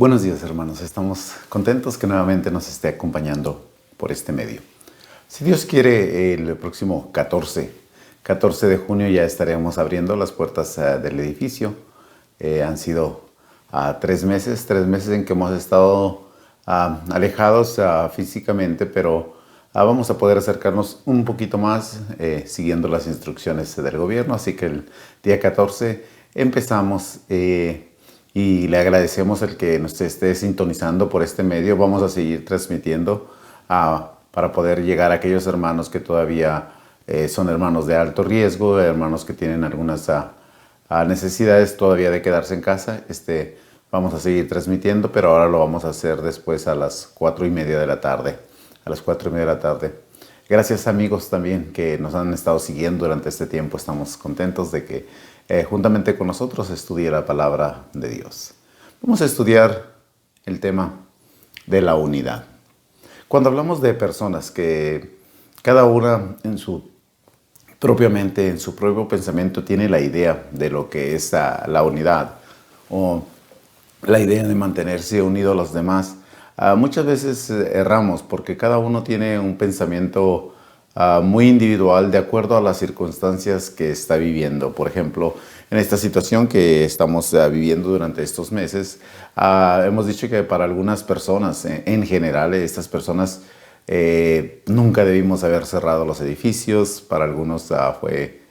Buenos días, hermanos. Estamos contentos que nuevamente nos esté acompañando por este medio. Si Dios quiere, el próximo 14 de junio ya estaremos abriendo las puertas del edificio. Han sido 3 meses en que hemos estado alejados físicamente, pero vamos a poder acercarnos un poquito más siguiendo las instrucciones del gobierno. Así que el día 14 empezamos y le agradecemos el que nos esté sintonizando por este medio. Vamos a seguir transmitiendo para poder llegar a aquellos hermanos que todavía son hermanos de alto riesgo, hermanos que tienen algunas necesidades todavía de quedarse en casa. Vamos a seguir transmitiendo, pero ahora lo vamos a hacer después a las 4:30 de la tarde. A las 4:30 de la tarde. Gracias, amigos, también que nos han estado siguiendo durante este tiempo. Estamos contentos de que juntamente con nosotros estudie la palabra de Dios. Vamos a estudiar el tema de la unidad. Cuando hablamos de personas que cada una en su propia mente, en su propio pensamiento, tiene la idea de lo que es la unidad o la idea de mantenerse unido a los demás, muchas veces erramos porque cada uno tiene un pensamiento muy individual de acuerdo a las circunstancias que está viviendo. Por ejemplo, en esta situación que estamos viviendo durante estos meses, hemos dicho que para algunas personas, en general, estas personas nunca debimos haber cerrado los edificios. Para algunos fue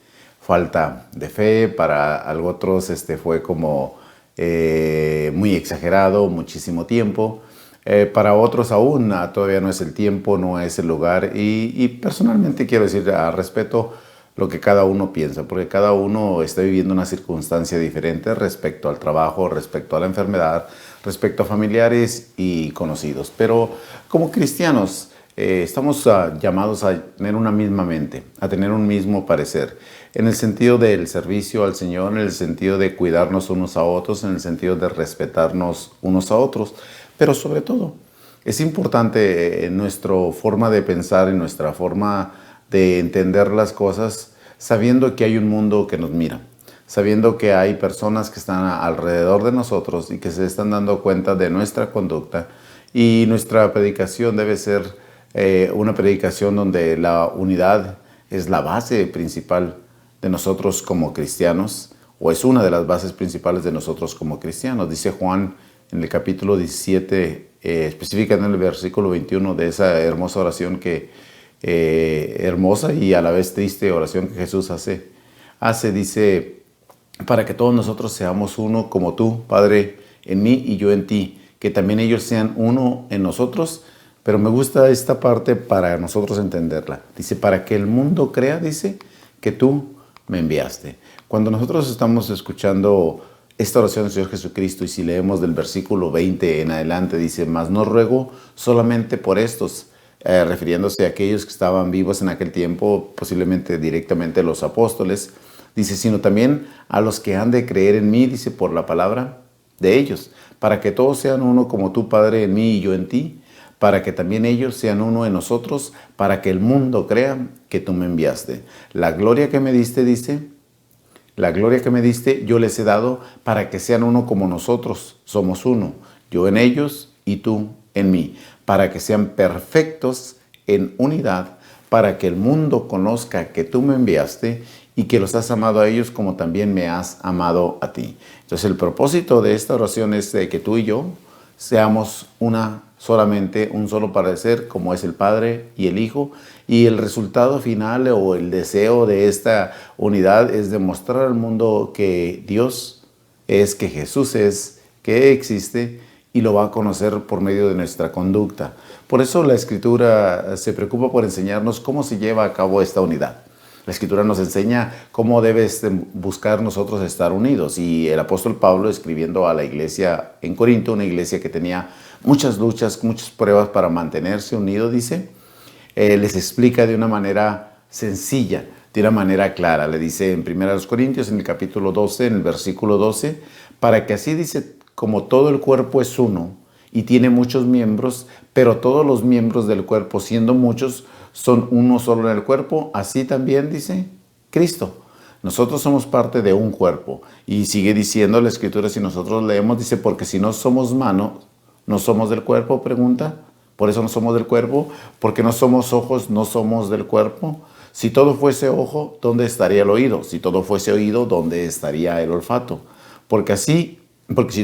falta de fe, para otros fue como muy exagerado, muchísimo tiempo. Para otros aún todavía no es el tiempo, no es el lugar, y personalmente quiero decir, respeto lo que cada uno piensa, porque cada uno está viviendo una circunstancia diferente respecto al trabajo, respecto a la enfermedad, respecto a familiares y conocidos. Pero como cristianos estamos llamados a tener una misma mente, a tener un mismo parecer, en el sentido del servicio al Señor, en el sentido de cuidarnos unos a otros, en el sentido de respetarnos unos a otros. Pero sobre todo, es importante nuestra forma de pensar y nuestra forma de entender las cosas, sabiendo que hay un mundo que nos mira, sabiendo que hay personas que están alrededor de nosotros y que se están dando cuenta de nuestra conducta. Y nuestra predicación debe ser una predicación donde la unidad es la base principal de nosotros como cristianos, o es una de las bases principales de nosotros como cristianos. Dice Juan en el capítulo 17, específicamente en el versículo 21 de esa hermosa oración hermosa y a la vez triste oración que Jesús hace, dice, para que todos nosotros seamos uno como tú, Padre, en mí y yo en ti, que también ellos sean uno en nosotros. Pero me gusta esta parte para nosotros entenderla. Dice, para que el mundo crea, dice, que tú me enviaste. Cuando nosotros estamos escuchando esta oración del Señor Jesucristo, y si leemos del versículo 20 en adelante, dice, mas no ruego solamente por estos, refiriéndose a aquellos que estaban vivos en aquel tiempo, posiblemente directamente los apóstoles, dice, sino también a los que han de creer en mí, dice, por la palabra de ellos, para que todos sean uno como tú, Padre, en mí y yo en ti, para que también ellos sean uno en nosotros, para que el mundo crea que tú me enviaste. La gloria que me diste, dice, la gloria que me diste yo les he dado para que sean uno como nosotros somos uno, yo en ellos y tú en mí, para que sean perfectos en unidad, para que el mundo conozca que tú me enviaste y que los has amado a ellos como también me has amado a ti. Entonces el propósito de esta oración es de que tú y yo seamos solamente un solo parecer, como es el Padre y el Hijo, y el resultado final o el deseo de esta unidad es demostrar al mundo que Dios es, que Jesús es, que existe, y lo va a conocer por medio de nuestra conducta. Por eso la Escritura se preocupa por enseñarnos cómo se lleva a cabo esta unidad. La Escritura nos enseña cómo debes buscar nosotros estar unidos. Y el apóstol Pablo, escribiendo a la iglesia en Corinto, una iglesia que tenía muchas luchas, muchas pruebas para mantenerse unido, dice, les explica de una manera sencilla, de una manera clara. Le dice en 1 Corintios, en el capítulo 12, en el versículo 12, para que así, dice, como todo el cuerpo es uno y tiene muchos miembros, pero todos los miembros del cuerpo, siendo muchos, son uno solo en el cuerpo, así también, dice, Cristo. Nosotros somos parte de un cuerpo. Y sigue diciendo la Escritura, si nosotros leemos, dice, porque si no somos manos, no somos del cuerpo, pregunta. Por eso no somos del cuerpo, porque no somos ojos, no somos del cuerpo. Si todo fuese ojo, ¿dónde estaría el oído? Si todo fuese oído, ¿dónde estaría el olfato? Porque si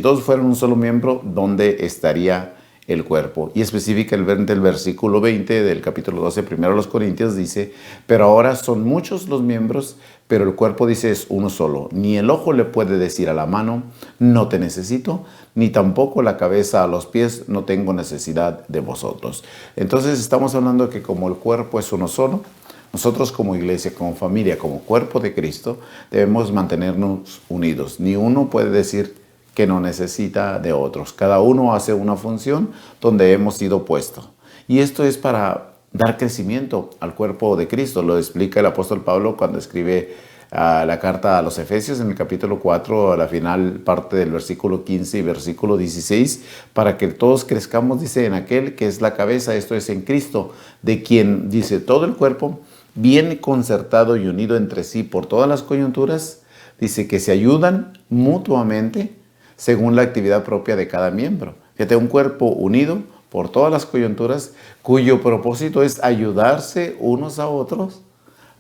todos fueran un solo miembro, ¿dónde estaría el cuerpo? Y especifica el versículo 20 del capítulo 12, primero a los Corintios, dice, pero ahora son muchos los miembros, pero el cuerpo, dice, es uno solo. Ni el ojo le puede decir a la mano, no te necesito, ni tampoco la cabeza a los pies, no tengo necesidad de vosotros. Entonces estamos hablando de que como el cuerpo es uno solo, nosotros como iglesia, como familia, como cuerpo de Cristo, debemos mantenernos unidos. Ni uno puede decir que no necesita de otros. Cada uno hace una función donde hemos sido puestos. Y esto es para dar crecimiento al cuerpo de Cristo. Lo explica el apóstol Pablo cuando escribe la carta a los Efesios en el capítulo 4, a la final parte del versículo 15 y versículo 16, para que todos crezcamos, dice, en aquel que es la cabeza, esto es en Cristo, de quien, dice, todo el cuerpo, bien concertado y unido entre sí por todas las coyunturas, dice que se ayudan mutuamente según la actividad propia de cada miembro. Fíjate, un cuerpo unido por todas las coyunturas, cuyo propósito es ayudarse unos a otros.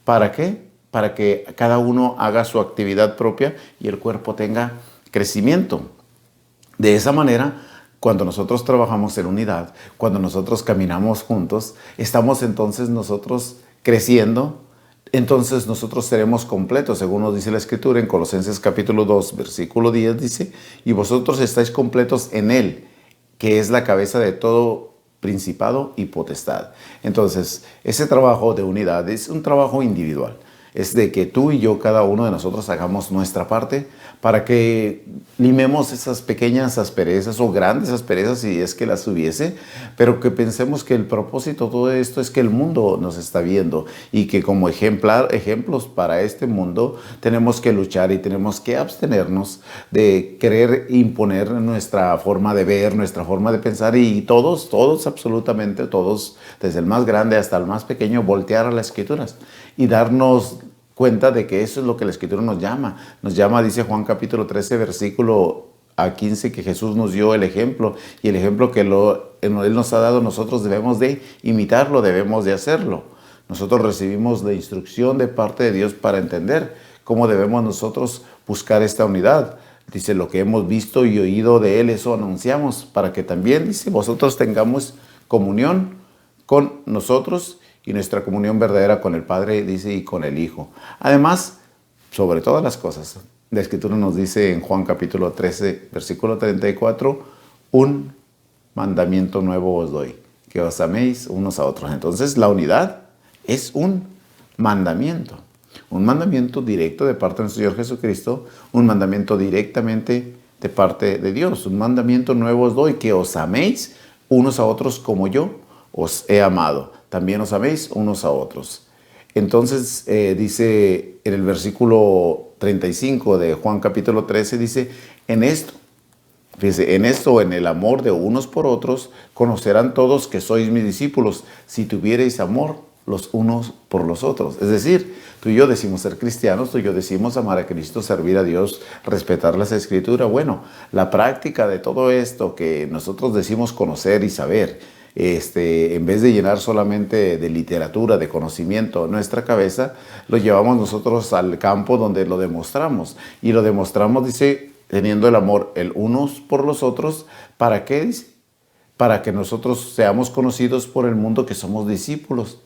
¿Para qué? Para que cada uno haga su actividad propia y el cuerpo tenga crecimiento. De esa manera, cuando nosotros trabajamos en unidad, cuando nosotros caminamos juntos, estamos entonces nosotros creciendo, entonces nosotros seremos completos, según nos dice la Escritura en Colosenses capítulo 2, versículo 10, dice, y vosotros estáis completos en Él, que es la cabeza de todo principado y potestad. Entonces, ese trabajo de unidad es un trabajo individual. Es de que tú y yo, cada uno de nosotros, hagamos nuestra parte para que limemos esas pequeñas asperezas o grandes asperezas, si es que las hubiese, pero que pensemos que el propósito de todo esto es que el mundo nos está viendo y que como ejemplos para este mundo tenemos que luchar y tenemos que abstenernos de querer imponer nuestra forma de ver, nuestra forma de pensar y todos, absolutamente todos, desde el más grande hasta el más pequeño, voltear a las Escrituras y darnos cuenta de que eso es lo que la Escritura nos llama. Nos llama, dice Juan capítulo 13, versículo a 15, que Jesús nos dio el ejemplo y el ejemplo que Él nos ha dado, nosotros debemos de imitarlo, debemos de hacerlo. Nosotros recibimos la instrucción de parte de Dios para entender cómo debemos nosotros buscar esta unidad. Dice, lo que hemos visto y oído de Él, eso anunciamos, para que también, dice, vosotros tengamos comunión con nosotros y nuestra comunión verdadera con el Padre, dice, y con el Hijo. Además, sobre todas las cosas, la Escritura nos dice en Juan capítulo 13, versículo 34, un mandamiento nuevo os doy, que os améis unos a otros. Entonces, la unidad es un mandamiento directo de parte del Señor Jesucristo, un mandamiento directamente de parte de Dios. Un mandamiento nuevo os doy, que os améis unos a otros como yo os he amado. También os améis unos a otros. Entonces dice en el versículo 35 de Juan capítulo 13, dice, en esto, fíjese, en esto, en el amor de unos por otros, conocerán todos que sois mis discípulos, si tuviereis amor los unos por los otros. Es decir, tú y yo decimos ser cristianos, tú y yo decimos amar a Cristo, servir a Dios, respetar las Escrituras. Bueno, la práctica de todo esto que nosotros decimos conocer y saber, en vez de llenar solamente de literatura, de conocimiento nuestra cabeza, lo llevamos nosotros al campo donde lo demostramos. Y lo demostramos, dice, teniendo el amor el unos por los otros. ¿Para qué? Dice, para que nosotros seamos conocidos por el mundo que somos discípulos,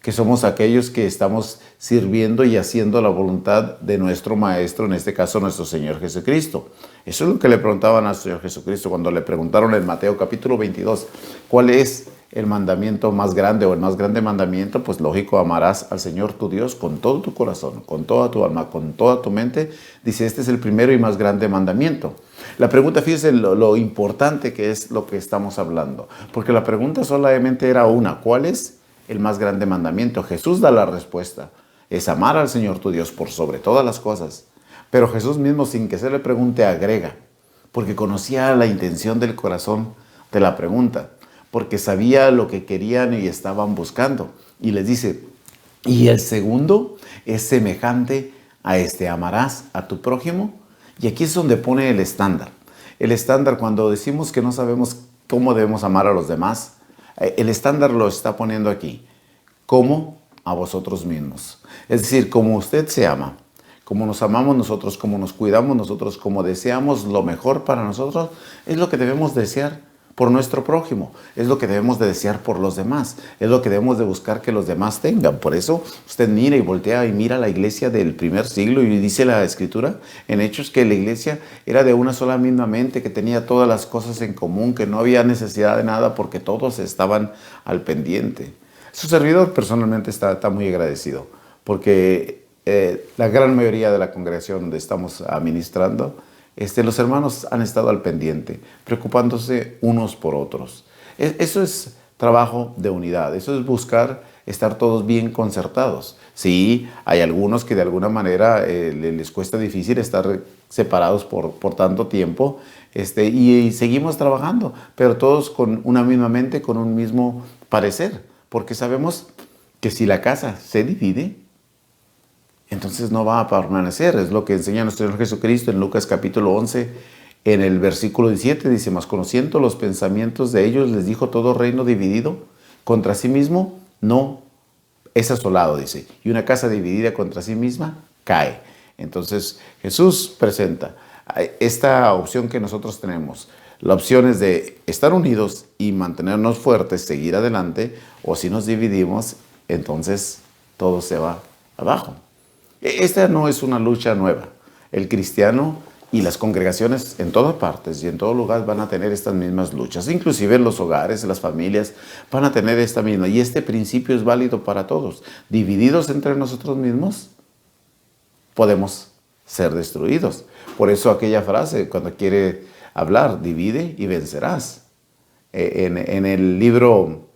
que somos aquellos que estamos sirviendo y haciendo la voluntad de nuestro Maestro, en este caso nuestro Señor Jesucristo. Eso es lo que le preguntaban al Señor Jesucristo cuando le preguntaron en Mateo capítulo 22, ¿cuál es el mandamiento más grande o el más grande mandamiento? Pues lógico, amarás al Señor tu Dios con todo tu corazón, con toda tu alma, con toda tu mente. Dice, este es el primero y más grande mandamiento. La pregunta, fíjese lo importante que es lo que estamos hablando, porque la pregunta solamente era una, ¿cuál es el más grande mandamiento? Jesús da la respuesta, es amar al Señor tu Dios por sobre todas las cosas. Pero Jesús mismo, sin que se le pregunte, agrega, porque conocía la intención del corazón de la pregunta, porque sabía lo que querían y estaban buscando. Y les dice, y el segundo es semejante amarás a tu prójimo. Y aquí es donde pone el estándar. El estándar, cuando decimos que no sabemos cómo debemos amar a los demás, el estándar lo está poniendo aquí. Como a vosotros mismos. Es decir, como usted se ama, como nos amamos nosotros, como nos cuidamos nosotros, como deseamos lo mejor para nosotros, es lo que debemos desear por nuestro prójimo, es lo que debemos de desear por los demás, es lo que debemos de buscar que los demás tengan. Por eso usted mira y voltea y mira la iglesia del primer siglo, y dice la Escritura en Hechos que la iglesia era de una sola misma mente, que tenía todas las cosas en común, que no había necesidad de nada porque todos estaban al pendiente. Su servidor personalmente está muy agradecido porque la gran mayoría de la congregación donde estamos administrando, los hermanos han estado al pendiente, preocupándose unos por otros. Eso es trabajo de unidad, eso es buscar estar todos bien concertados. Sí, hay algunos que de alguna manera les cuesta difícil estar separados por tanto tiempo, y seguimos trabajando, pero todos con una misma mente, con un mismo parecer. Porque sabemos que si la casa se divide, entonces no va a permanecer. Es lo que enseña nuestro Señor Jesucristo en Lucas capítulo 11, en el versículo 17. Dice, mas conociendo los pensamientos de ellos, les dijo, todo reino dividido contra sí mismo no es asolado, dice. Y una casa dividida contra sí misma cae. Entonces Jesús presenta esta opción que nosotros tenemos. La opción es de estar unidos y mantenernos fuertes, seguir adelante, o si nos dividimos, entonces todo se va abajo. Esta no es una lucha nueva. El cristiano y las congregaciones en todas partes y en todo lugar van a tener estas mismas luchas. Inclusive en los hogares, en las familias, van a tener esta misma. Y este principio es válido para todos. Divididos entre nosotros mismos, podemos ser destruidos. Por eso aquella frase, cuando quiere hablar, divide y vencerás. En el libro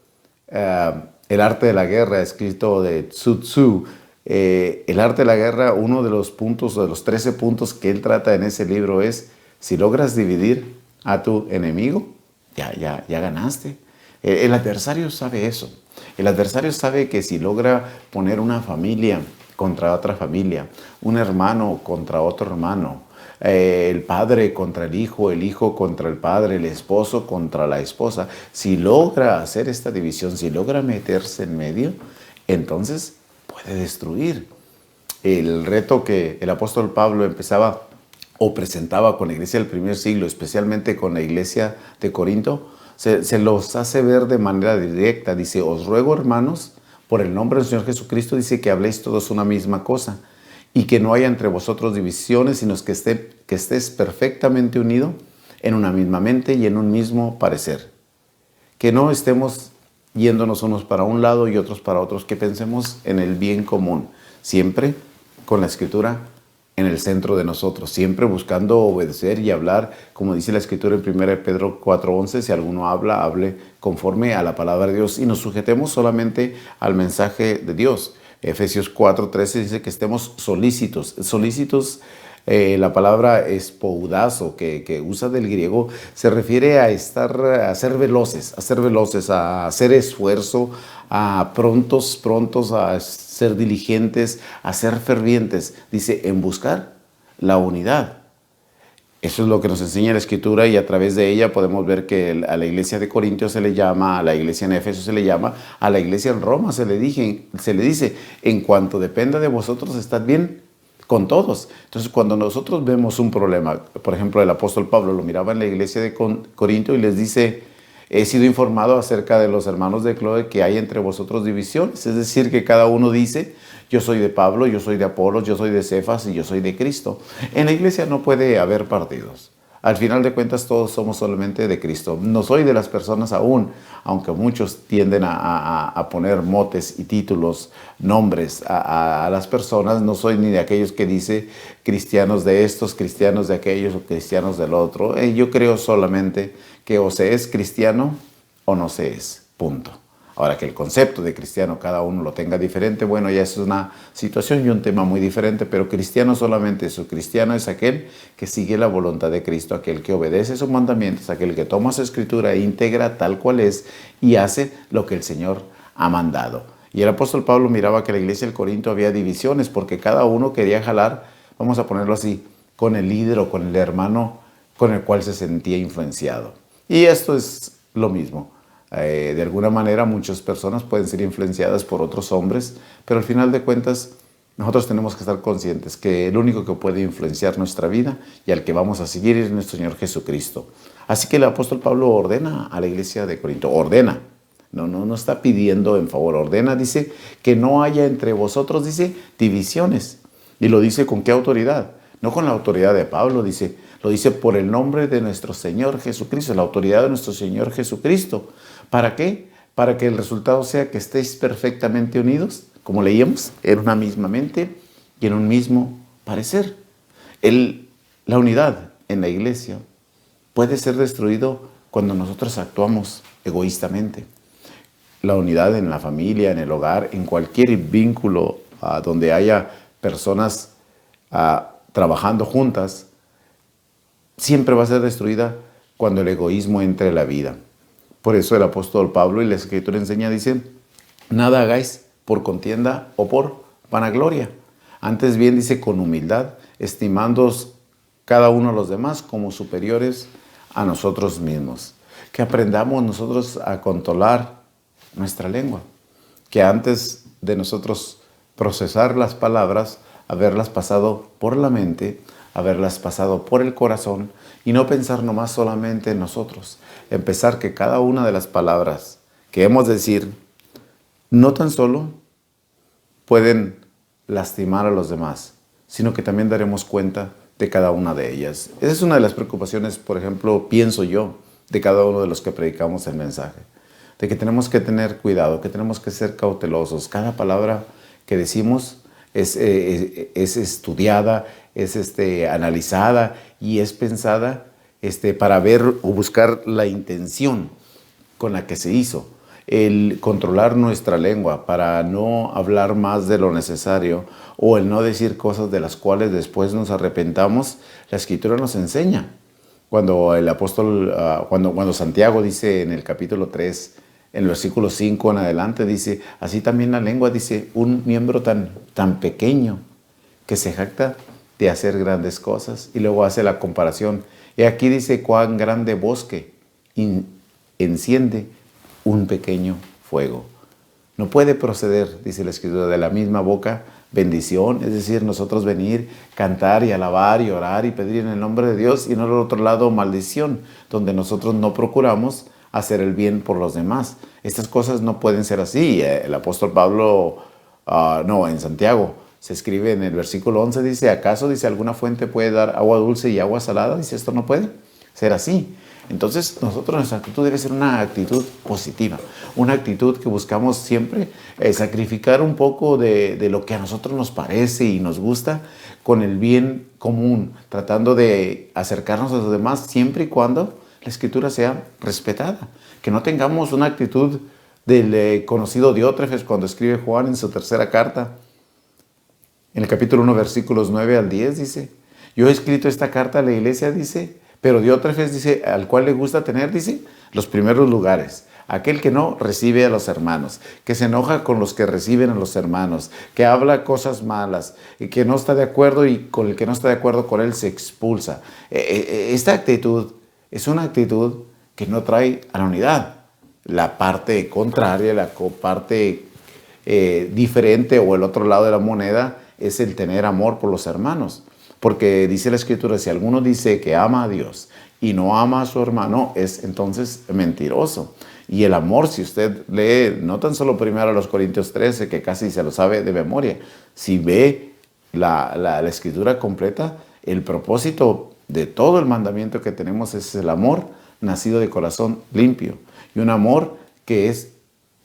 El arte de la guerra, escrito de Sun Tzu, el arte de la guerra, uno de los puntos, de los 13 puntos que él trata en ese libro es, si logras dividir a tu enemigo, ya ganaste. El adversario sabe eso. El adversario sabe que si logra poner una familia contra otra familia, un hermano contra otro hermano, el padre contra el hijo contra el padre, el esposo contra la esposa, si logra hacer esta división, si logra meterse en medio, entonces puede destruir. El reto que el apóstol Pablo empezaba o presentaba con la iglesia del primer siglo, especialmente con la iglesia de Corinto, se los hace ver de manera directa. Dice, os ruego, hermanos, por el nombre del Señor Jesucristo, dice que habléis todos una misma cosa y que no haya entre vosotros divisiones, sino que estés perfectamente unido en una misma mente y en un mismo parecer. Que no estemos yéndonos unos para un lado y otros para otros, que pensemos en el bien común, siempre con la Escritura en el centro de nosotros, siempre buscando obedecer y hablar, como dice la Escritura en 1 Pedro 4:11, si alguno habla, hable conforme a la palabra de Dios y nos sujetemos solamente al mensaje de Dios. Efesios 4:13 dice que estemos solícitos. Solícitos, la palabra espoudazo que usa del griego se refiere a ser veloces, a hacer esfuerzo, a prontos, a ser diligentes, a ser fervientes. Dice, en buscar la unidad. Eso es lo que nos enseña la Escritura y a través de ella podemos ver que a la iglesia de Corintios se le llama, a la iglesia en Éfeso se le llama, a la iglesia en Roma se le dice, en cuanto dependa de vosotros, estad bien con todos. Entonces, cuando nosotros vemos un problema, por ejemplo, el apóstol Pablo lo miraba en la iglesia de Corinto y les dice, he sido informado acerca de los hermanos de Cloé que hay entre vosotros divisiones, es decir, que cada uno dice, yo soy de Pablo, yo soy de Apolos, yo soy de Cefas y yo soy de Cristo. En la iglesia no puede haber partidos. Al final de cuentas todos somos solamente de Cristo. No soy de las personas aún, aunque muchos tienden a poner motes y títulos, nombres a las personas. No soy ni de aquellos que dice cristianos de estos, cristianos de aquellos o cristianos del otro. Yo creo solamente que o se es cristiano o no se es, punto. Ahora, que el concepto de cristiano cada uno lo tenga diferente, bueno, ya es una situación y un tema muy diferente, pero cristiano solamente es cristiano es aquel que sigue la voluntad de Cristo, aquel que obedece sus mandamientos, aquel que toma su escritura íntegra tal cual es y hace lo que el Señor ha mandado. Y el apóstol Pablo miraba que en la iglesia del Corinto había divisiones porque cada uno quería jalar, vamos a ponerlo así, con el líder o con el hermano con el cual se sentía influenciado. Y esto es lo mismo. De alguna manera muchas personas pueden ser influenciadas por otros hombres, pero al final de cuentas nosotros tenemos que estar conscientes que el único que puede influenciar nuestra vida y al que vamos a seguir es nuestro Señor Jesucristo. Así que el apóstol Pablo ordena a la iglesia de Corinto, ordena. No está pidiendo en favor, ordena, dice que no haya entre vosotros, dice, divisiones. Y lo dice con qué autoridad, no con la autoridad de Pablo, dice, lo dice por el nombre de nuestro Señor Jesucristo, la autoridad de nuestro Señor Jesucristo. ¿Para qué? Para que el resultado sea que estéis perfectamente unidos, como leíamos, en una misma mente y en un mismo parecer. La unidad en la iglesia puede ser destruido cuando nosotros actuamos egoístamente. La unidad en la familia, en el hogar, en cualquier vínculo donde haya personas trabajando juntas, siempre va a ser destruida cuando el egoísmo entre en la vida. Por eso el apóstol Pablo y la Escritura enseña, dice, nada hagáis por contienda o por vanagloria. Antes bien, dice, con humildad, estimándoos cada uno a los demás como superiores a nosotros mismos. Que aprendamos nosotros a controlar nuestra lengua, que antes de nosotros procesar las palabras, haberlas pasado por la mente, haberlas pasado por el corazón y no pensar nomás solamente en nosotros. Empezar que cada una de las palabras que hemos de decir no tan solo pueden lastimar a los demás, sino que también daremos cuenta de cada una de ellas. Esa es una de las preocupaciones, por ejemplo, pienso yo, de cada uno de los que predicamos el mensaje, de que tenemos que tener cuidado, que tenemos que ser cautelosos. Cada palabra que decimos es estudiada, es analizada y es pensada para ver o buscar la intención con la que se hizo. El controlar nuestra lengua para no hablar más de lo necesario o el no decir cosas de las cuales después nos arrepentamos, la Escritura nos enseña. Cuando el apóstol, cuando Santiago dice en el capítulo 3, en el versículo 5 en adelante, dice, así también la lengua, dice, un miembro tan pequeño que se jacta de hacer grandes cosas. Y luego hace la comparación. Y aquí dice, cuán grande bosque enciende un pequeño fuego. No puede proceder, dice la Escritura, de la misma boca bendición, es decir, nosotros venir, cantar y alabar y orar y pedir en el nombre de Dios, y no al otro lado maldición, donde nosotros no procuramos hacer el bien por los demás. Estas cosas no pueden ser así. El apóstol Pablo, en Santiago, se escribe en el versículo 11, dice, ¿acaso, dice, alguna fuente puede dar agua dulce y agua salada? Dice, esto no puede ser así. Entonces, nuestra actitud debe ser una actitud positiva, una actitud que buscamos siempre sacrificar un poco de lo que a nosotros nos parece y nos gusta con el bien común, tratando de acercarnos a los demás siempre y cuando la Escritura sea respetada. Que no tengamos una actitud del conocido Diótrefes cuando escribe Juan en su tercera carta. En el capítulo 1, versículos 9 al 10, dice, yo he escrito esta carta a la iglesia, dice, pero Diótrefes, dice, al cual le gusta tener, dice, los primeros lugares. Aquel que no recibe a los hermanos, que se enoja con los que reciben a los hermanos, que habla cosas malas, y que no está de acuerdo y con el que no está de acuerdo con él se expulsa. Esta actitud es una actitud que no trae a la unidad. La parte contraria, la parte diferente o el otro lado de la moneda es el tener amor por los hermanos. Porque dice la Escritura, si alguno dice que ama a Dios y no ama a su hermano, es entonces mentiroso. Y el amor, si usted lee, no tan solo primero a los Corintios 13, que casi se lo sabe de memoria, si ve la Escritura completa, el propósito de todo el mandamiento que tenemos es el amor nacido de corazón limpio. Y un amor que es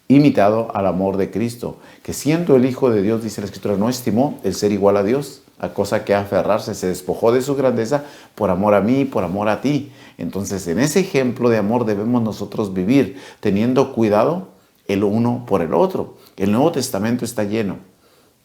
imitado al amor de Cristo, que siendo el Hijo de Dios, dice la Escritura, no estimó el ser igual a Dios, a cosa que aferrarse, se despojó de su grandeza por amor a mí, por amor a ti. Entonces, en ese ejemplo de amor debemos nosotros vivir, teniendo cuidado el uno por el otro. El Nuevo Testamento está lleno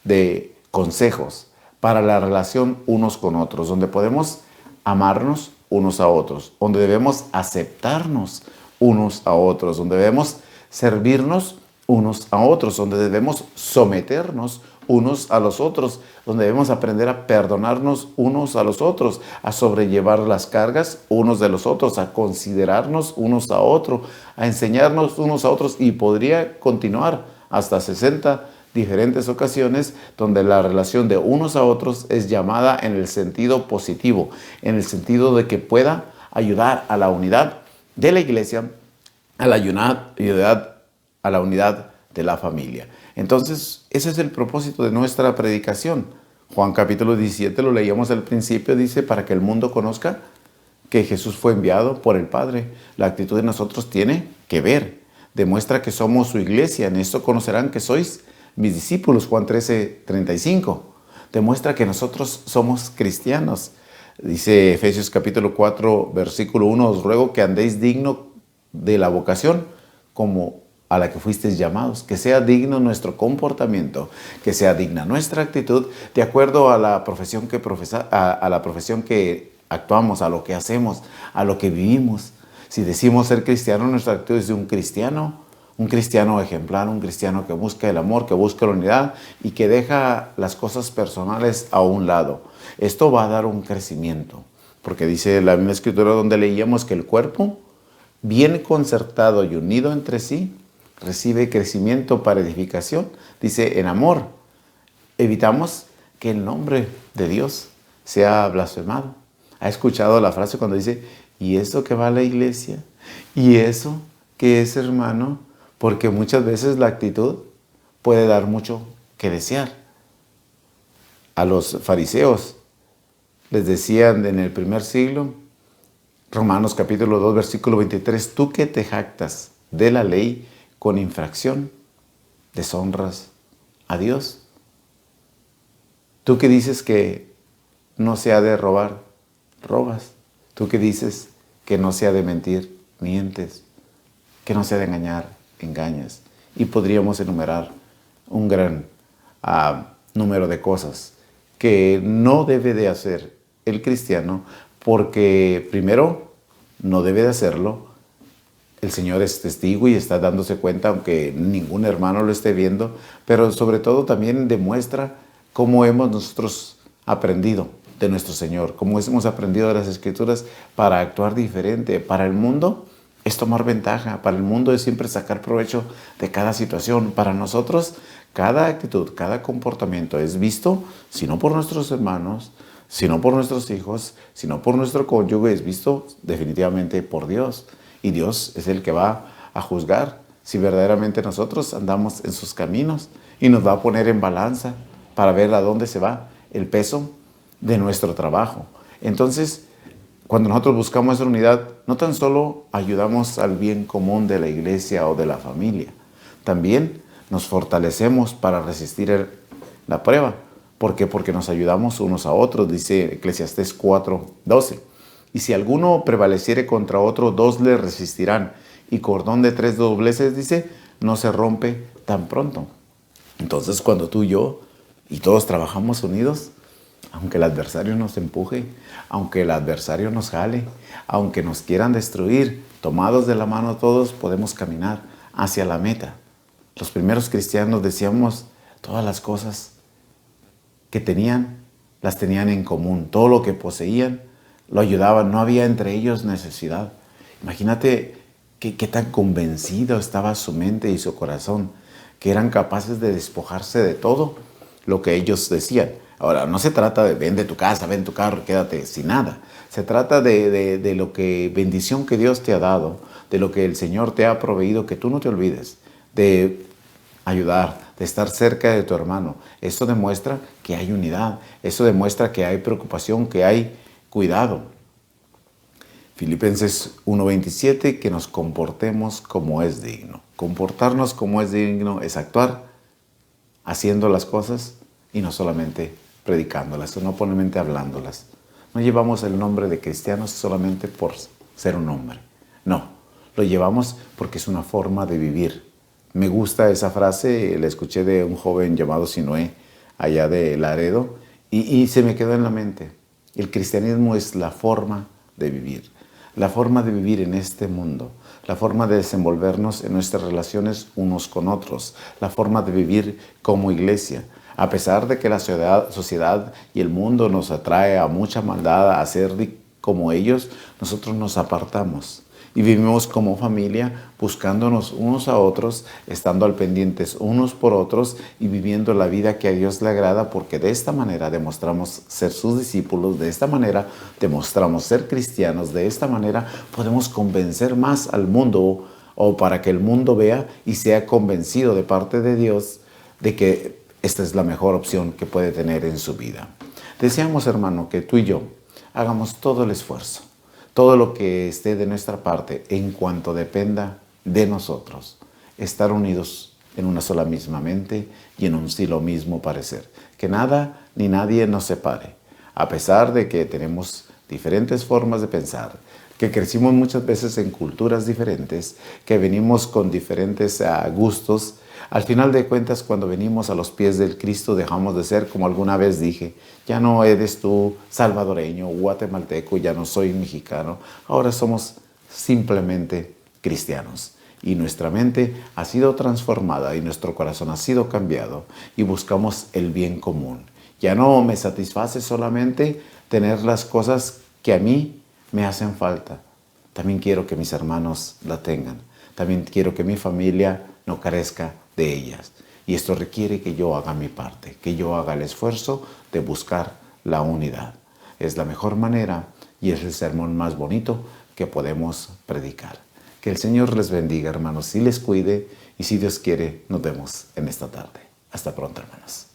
de consejos para la relación unos con otros, donde podemos amarnos unos a otros, donde debemos aceptarnos unos a otros, donde debemos servirnos unos a otros, donde debemos someternos unos a los otros, donde debemos aprender a perdonarnos unos a los otros, a sobrellevar las cargas unos de los otros, a considerarnos unos a otros, a enseñarnos unos a otros, y podría continuar hasta 60 diferentes ocasiones donde la relación de unos a otros es llamada en el sentido positivo, en el sentido de que pueda ayudar a la unidad de la iglesia, a la unidad de la familia. Entonces, ese es el propósito de nuestra predicación. Juan capítulo 17, lo leíamos al principio, dice, para que el mundo conozca que Jesús fue enviado por el Padre. La actitud de nosotros tiene que ver, demuestra que somos su iglesia. En esto conocerán que sois mis discípulos, Juan 13, 35. Demuestra que nosotros somos cristianos. Dice Efesios capítulo 4, versículo 1, os ruego que andéis digno de la vocación como a la que fuisteis llamados, que sea digno nuestro comportamiento, que sea digna nuestra actitud, de acuerdo a la profesión a la profesión que actuamos, a lo que hacemos, a lo que vivimos. Si decimos ser cristiano, nuestra actitud es de un cristiano ejemplar, un cristiano que busca el amor, que busca la unidad y que deja las cosas personales a un lado. Esto va a dar un crecimiento, porque dice la misma escritura donde leíamos que el cuerpo, bien concertado y unido entre sí, recibe crecimiento para edificación. Dice, en amor, evitamos que el nombre de Dios sea blasfemado. ¿Ha escuchado la frase cuando dice, y eso que va a la iglesia? ¿Y eso que es hermano? Porque muchas veces la actitud puede dar mucho que desear. A los fariseos les decían en el primer siglo, Romanos capítulo 2, versículo 23, tú que te jactas de la ley con infracción, deshonras a Dios. Tú que dices que no se ha de robar, robas. Tú que dices que no se ha de mentir, mientes. Que no se ha de engañar, engañas. Y podríamos enumerar un gran número de cosas que no debe de hacer el cristiano, porque primero no debe de hacerlo. El Señor es testigo y está dándose cuenta, aunque ningún hermano lo esté viendo, pero sobre todo también demuestra cómo hemos nosotros aprendido de nuestro Señor, cómo hemos aprendido de las Escrituras para actuar diferente. Para el mundo es tomar ventaja, para el mundo es siempre sacar provecho de cada situación. Para nosotros, cada actitud, cada comportamiento es visto, si no por nuestros hermanos, si no por nuestros hijos, si no por nuestro cónyuge, es visto definitivamente por Dios. Y Dios es el que va a juzgar si verdaderamente nosotros andamos en sus caminos, y nos va a poner en balanza para ver a dónde se va el peso de nuestro trabajo. Entonces, cuando nosotros buscamos esa unidad, no tan solo ayudamos al bien común de la iglesia o de la familia, también nos fortalecemos para resistir la prueba. ¿Por qué? Porque nos ayudamos unos a otros, dice Eclesiastés 4:12. Y si alguno prevaleciere contra otro, dos le resistirán. Y cordón de 3 dobleces, dice, no se rompe tan pronto. Entonces, cuando tú y yo y todos trabajamos unidos, aunque el adversario nos empuje, aunque el adversario nos jale, aunque nos quieran destruir, tomados de la mano todos podemos caminar hacia la meta. Los primeros cristianos decíamos, todas las cosas que tenían, las tenían en común. Todo lo que poseían, lo ayudaban, no había entre ellos necesidad. Imagínate qué tan convencido estaba su mente y su corazón, que eran capaces de despojarse de todo lo que ellos decían. Ahora, no se trata de vende tu casa, vende tu carro, quédate sin nada. Se trata de lo que bendición que Dios te ha dado, de lo que el Señor te ha proveído, que tú no te olvides de ayudar, de estar cerca de tu hermano. Eso demuestra que hay unidad, eso demuestra que hay preocupación, que hay cuidado. Filipenses 1:27, que nos comportemos como es digno. Comportarnos como es digno es actuar haciendo las cosas y no solamente predicándolas, o no solamente hablándolas. No llevamos el nombre de cristianos solamente por ser un hombre. No, lo llevamos porque es una forma de vivir. Me gusta esa frase, la escuché de un joven llamado Sinué, allá de Laredo, y se me quedó en la mente. El cristianismo es la forma de vivir. la forma de vivir en este mundo, la forma de desenvolvernos en nuestras relaciones unos con otros, la forma de vivir como iglesia. A pesar de que la sociedad y el mundo nos atrae a mucha maldad, a ser como ellos, nosotros nos apartamos y vivimos como familia buscándonos unos a otros, estando al pendientes unos por otros y viviendo la vida que a Dios le agrada, porque de esta manera demostramos ser sus discípulos, de esta manera demostramos ser cristianos, de esta manera podemos convencer más al mundo, o para que el mundo vea y sea convencido de parte de Dios de que esta es la mejor opción que puede tener en su vida. Deseamos, hermano, que tú y yo hagamos todo el esfuerzo, todo lo que esté de nuestra parte en cuanto dependa de nosotros, estar unidos en una sola misma mente y en un solo mismo parecer. Que nada ni nadie nos separe, a pesar de que tenemos diferentes formas de pensar, que crecimos muchas veces en culturas diferentes, que venimos con diferentes gustos. Al final de cuentas, cuando venimos a los pies del Cristo, dejamos de ser, como alguna vez dije, ya no eres tú salvadoreño, guatemalteco, ya no soy mexicano, ahora somos simplemente cristianos. Y nuestra mente ha sido transformada y nuestro corazón ha sido cambiado y buscamos el bien común. Ya no me satisface solamente tener las cosas que a mí me hacen falta. También quiero que mis hermanos la tengan. También quiero que mi familia no carezca de ellas. Y esto requiere que yo haga mi parte, que yo haga el esfuerzo de buscar la unidad. Es la mejor manera y es el sermón más bonito que podemos predicar. Que el Señor les bendiga, hermanos, y les cuide. Y si Dios quiere, nos vemos en esta tarde. Hasta pronto, hermanos.